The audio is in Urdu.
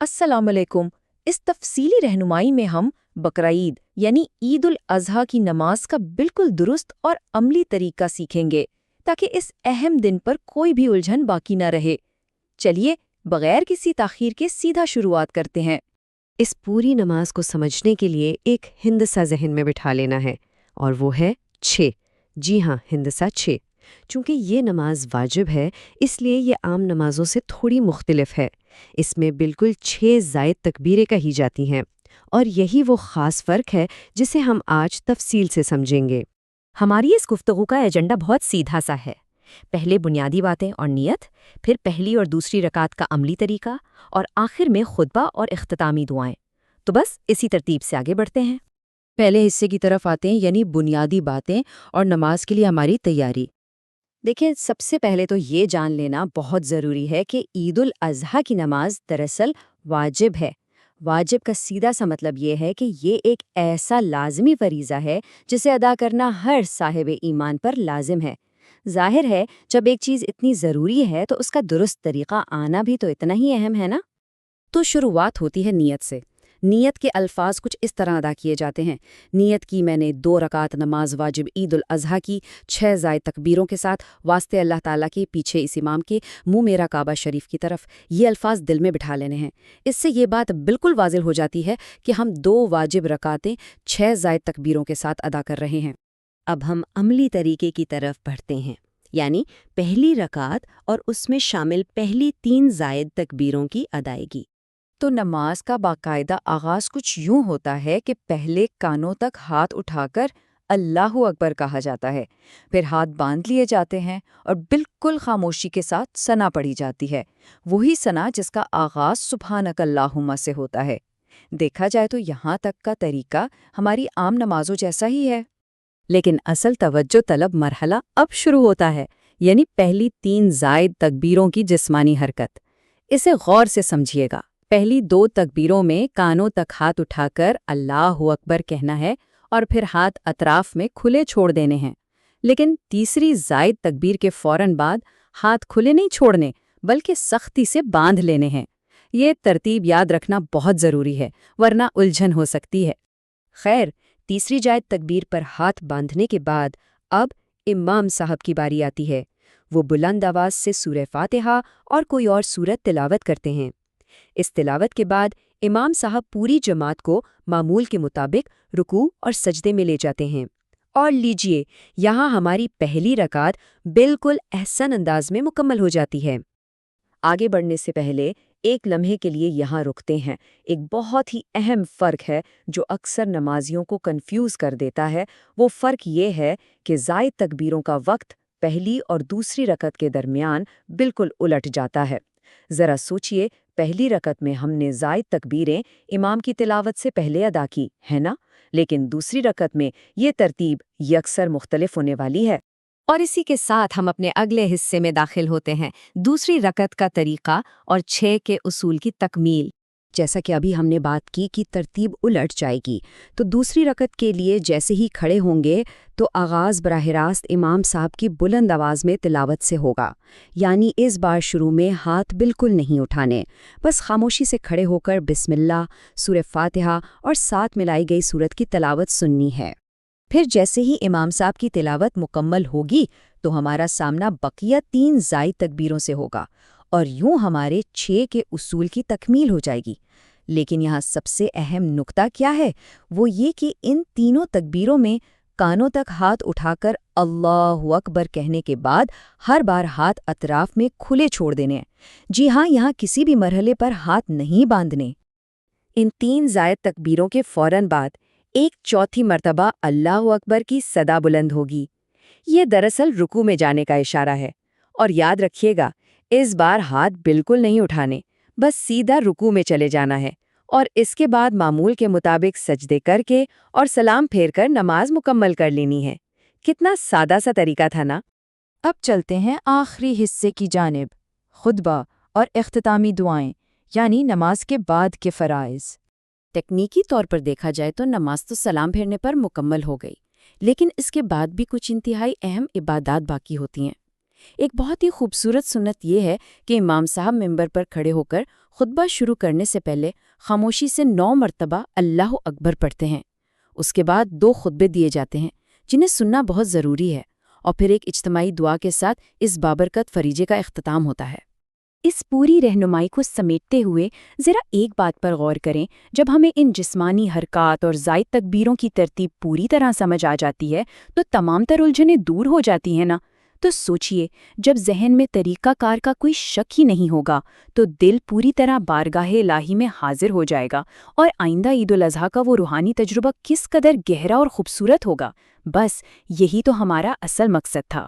السلام علیکم۔ اس تفصیلی رہنمائی میں ہم بقرعید یعنی عید الاضحیٰ کی نماز کا بالکل درست اور عملی طریقہ سیکھیں گے تاکہ اس اہم دن پر کوئی بھی الجھن باقی نہ رہے۔ چلیے بغیر کسی تاخیر کے سیدھا شروعات کرتے ہیں۔ اس پوری نماز کو سمجھنے کے لیے ایک ہندسہ ذہن میں بٹھا لینا ہے، اور وہ ہے 6۔ جی ہاں، ہندسہ 6۔ چونکہ یہ نماز واجب ہے، اس لیے یہ عام نمازوں سے تھوڑی مختلف ہے۔ اس میں بالکل 6 زائد تکبیریں کہی جاتی ہیں، اور یہی وہ خاص فرق ہے جسے ہم آج تفصیل سے سمجھیں گے۔ ہماری اس گفتگو کا ایجنڈا بہت سیدھا سا ہے۔ پہلے بنیادی باتیں اور نیت، پھر پہلی اور دوسری رکعت کا عملی طریقہ، اور آخر میں خطبہ اور اختتامی دعائیں۔ تو بس اسی ترتیب سے آگے بڑھتے ہیں۔ پہلے حصے کی طرف آتے ہیں، یعنی بنیادی باتیں اور نماز کے لیے ہماری تیاری۔ دیکھیں، سب سے پہلے تو یہ جان لینا بہت ضروری ہے کہ عید الاضحیٰ کی نماز دراصل واجب ہے۔ واجب کا سیدھا سا مطلب یہ ہے کہ یہ ایک ایسا لازمی فریضہ ہے جسے ادا کرنا ہر صاحب ایمان پر لازم ہے۔ ظاہر ہے، جب ایک چیز اتنی ضروری ہے تو اس کا درست طریقہ آنا بھی تو اتنا ہی اہم ہے نا۔ تو شروعات ہوتی ہے نیت سے۔ نیت کے الفاظ کچھ اس طرح ادا کیے جاتے ہیں: نیت کی میں نے 2 رکعت نماز واجب عید الاضحیٰ کی 6 زائد تکبیروں کے ساتھ، واسطے اللہ تعالیٰ کے، پیچھے اس امام کے، منہ میرا کعبہ شریف کی طرف۔ یہ الفاظ دل میں بٹھا لینے ہیں۔ اس سے یہ بات بالکل واضح ہو جاتی ہے کہ ہم 2 واجب رکعتیں 6 زائد تکبیروں کے ساتھ ادا کر رہے ہیں۔ اب ہم عملی طریقے کی طرف بڑھتے ہیں، یعنی پہلی رکعت اور اس میں شامل پہلی 3 زائد تکبیروں کی ادائیگی۔ تو نماز کا باقاعدہ آغاز کچھ یوں ہوتا ہے کہ پہلے کانوں تک ہاتھ اٹھا کر اللہ اکبر کہا جاتا ہے، پھر ہاتھ باندھ لیے جاتے ہیں اور بالکل خاموشی کے ساتھ ثنا پڑھی جاتی ہے، وہی ثنا جس کا آغاز سبحانک اللہم سے ہوتا ہے۔ دیکھا جائے تو یہاں تک کا طریقہ ہماری عام نمازوں جیسا ہی ہے، لیکن اصل توجہ طلب مرحلہ اب شروع ہوتا ہے، یعنی پہلی 3 زائد تکبیروں کی جسمانی حرکت۔ اسے غور سے سمجھیے گا۔ پہلی 2 تکبیروں میں کانوں تک ہاتھ اٹھا کر اللہ اکبر کہنا ہے اور پھر ہاتھ اطراف میں کھلے چھوڑ دینے ہیں، لیکن تیسری زائد تکبیر کے فوراً بعد ہاتھ کھلے نہیں چھوڑنے بلکہ سختی سے باندھ لینے ہیں۔ یہ ترتیب یاد رکھنا بہت ضروری ہے، ورنہ الجھن ہو سکتی ہے۔ خیر، تیسری زائد تکبیر پر ہاتھ باندھنے کے بعد اب امام صاحب کی باری آتی ہے۔ وہ بلند آواز سے سورہ فاتحہ اور کوئی اور سورت تلاوت کرتے ہیں۔ اس تلاوت کے بعد امام صاحب پوری جماعت کو معمول کے مطابق رکوع اور سجدے میں لے جاتے ہیں۔ اور لیجئے، یہاں ہماری پہلی رکعت بالکل احسن انداز میں مکمل ہو جاتی ہے۔ آگے بڑھنے سے پہلے ایک لمحے کے لیے یہاں رکتے ہیں۔ ایک بہت ہی اہم فرق ہے جو اکثر نمازیوں کو کنفیوز کر دیتا ہے۔ وہ فرق یہ ہے کہ زائد تکبیروں کا وقت پہلی اور دوسری رکعت کے درمیان بالکل الٹ جاتا ہے۔ ذرا سوچئے، پہلی رکعت میں ہم نے زائد تکبیریں امام کی تلاوت سے پہلے ادا کی ہے نا، لیکن دوسری رکعت میں یہ ترتیب یکسر مختلف ہونے والی ہے۔ اور اسی کے ساتھ ہم اپنے اگلے حصے میں داخل ہوتے ہیں، دوسری رکعت کا طریقہ اور 6 کے اصول کی تکمیل۔ جیسا کہ ابھی ہم نے بات کی کہ ترتیب الٹ جائے گی، تو دوسری رکعت کے لیے جیسے ہی کھڑے ہوں گے تو آغاز براہ راست امام صاحب کی بلند آواز میں تلاوت سے ہوگا، یعنی اس بار شروع میں ہاتھ بالکل نہیں اٹھانے، بس خاموشی سے کھڑے ہو کر بسم اللہ، سورہ فاتحہ اور ساتھ ملائی گئی سورت کی تلاوت سننی ہے۔ پھر جیسے ہی امام صاحب کی تلاوت مکمل ہوگی تو ہمارا سامنا بقیہ 3 زائد تکبیروں سے ہوگا، اور یوں ہمارے 6 کے اصول کی تکمیل ہو جائے گی۔ لیکن یہاں سب سے اہم نکتہ کیا ہے؟ وہ یہ کہ ان تینوں تکبیروں میں کانوں تک ہاتھ اٹھا کر اللہ اکبر کہنے کے بعد ہر بار ہاتھ اطراف میں کھلے چھوڑ دینے ہیں۔ جی ہاں، یہاں کسی بھی مرحلے پر ہاتھ نہیں باندھنے۔ ان 3 زائد تکبیروں کے فوراً بعد ایک چوتھی مرتبہ اللہ اکبر کی صدا بلند ہوگی۔ یہ دراصل رکوع میں جانے کا اشارہ ہے، اور یاد رکھیے گا، اس بار ہاتھ بالکل نہیں اٹھانے، بس سیدھا رکوع میں چلے جانا ہے، اور اس کے بعد معمول کے مطابق سجدے کر کے اور سلام پھیر کر نماز مکمل کر لینی ہے۔ کتنا سادہ سا طریقہ تھا نا؟ اب چلتے ہیں آخری حصے کی جانب، خطبہ اور اختتامی دعائیں، یعنی نماز کے بعد کے فرائض۔ تکنیکی طور پر دیکھا جائے تو نماز تو سلام پھیرنے پر مکمل ہو گئی، لیکن اس کے بعد بھی کچھ انتہائی اہم عبادات باقی ہوتی ہیں۔ ایک بہت ہی خوبصورت سنت یہ ہے کہ امام صاحب منبر پر کھڑے ہو کر خطبہ شروع کرنے سے پہلے خاموشی سے 9 مرتبہ اللہ اکبر پڑھتے ہیں۔ اس کے بعد 2 خطبے دیے جاتے ہیں جنہیں سننا بہت ضروری ہے، اور پھر ایک اجتماعی دعا کے ساتھ اس بابرکت فریضے کا اختتام ہوتا ہے۔ اس پوری رہنمائی کو سمیٹتے ہوئے ذرا ایک بات پر غور کریں، جب ہمیں ان جسمانی حرکات اور زائد تکبیروں کی ترتیب پوری طرح سمجھ آ جاتی ہے تو تمام تر الجھنیں دور ہو جاتی ہیں نا؟ تو سوچئے، جب ذہن میں طریقہ کار کا کوئی شک ہی نہیں ہوگا تو دل پوری طرح بارگاہ الہی میں حاضر ہو جائے گا، اور آئندہ عید الاضحیٰ کا وہ روحانی تجربہ کس قدر گہرا اور خوبصورت ہوگا۔ بس یہی تو ہمارا اصل مقصد تھا۔